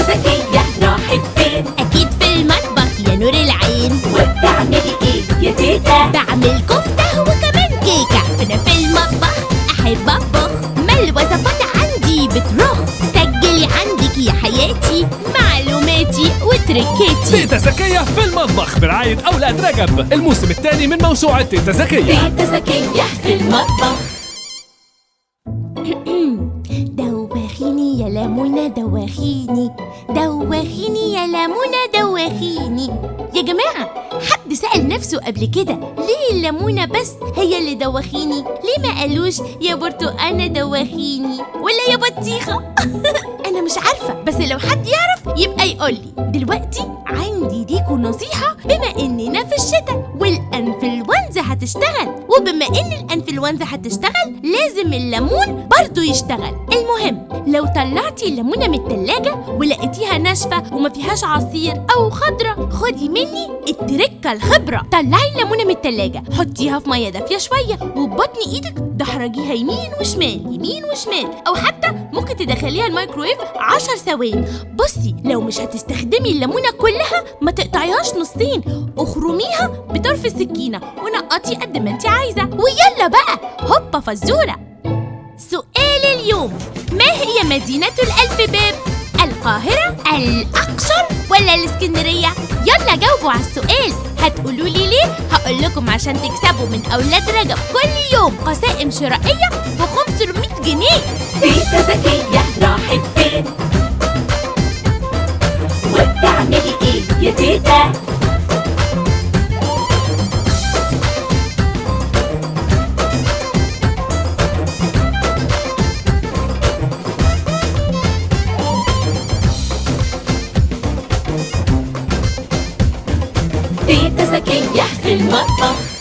زكية راحت فين؟ أكيد في المطبخ يا نور العين. وبتعملي ايه يا تيتا؟ بعمل كفتة وكمان كيكة. أنا في المطبخ أحب أطبخ، ما الوصفات عندي بترخ. سجلي عندك يا حياتي معلوماتي وتركاتي. تيتا زكية في المطبخ برعاية أولاد رجب، الموسم الثاني من موسوعة تيتا زكية. تيتا زكية في المطبخ. دوخيني يا لمونة دوخيني، دوخيني يا لمونة دوخيني. يا جماعة، حد سأل نفسه قبل كده ليه الليمونة بس هي اللي دوخيني؟ ليه ما قالوش يا برتقانة دوخيني ولا يا بطيخة؟ أنا مش عارفة، بس لو حد يعرف يبقى يقولي. دلوقتي عندي ليكوا نصيحة، بما إننا في الشتاء والأنفلونزا هتشتغل، وبما إن الأنفلونزا هتشتغل لازم الليمون برضو يشتغل. المهم، لو طلعتي الليمونة من التلاجة ولقيتيها ناشفة وما فيهاش عصير أو خضرة، خدي مني التركة الخبرة. طلعي الليمونة من التلاجة، حطيها في مية دافية شوية، وببطن إيدك دحرجيها يمين وشمال يمين وشمال، أو حتى ممكن تدخليها الميكرويف 10 ثواني. بصي، لو مش هتستخدمي الليمونة كلها ما تقطعيهاش نصين، اخرميها بطرف السكينة ونقطي قد ما انت عايزة. ويلا بقى هوبا فزورة. سؤال اليوم: ما هي مدينة الألف باب؟ القاهرة، الأقصر، ولا الإسكندرية؟ يلا جاوبوا على السؤال. هتقولوا لي ليه؟ هقول لكم عشان تكسبوا من أولاد رجب كل يوم قسائم شرائية ب500 جنيه. تيتا زكية راحت فين؟ وبتعملي ايه يا تيتا؟ تيتا زكية في المطبخ.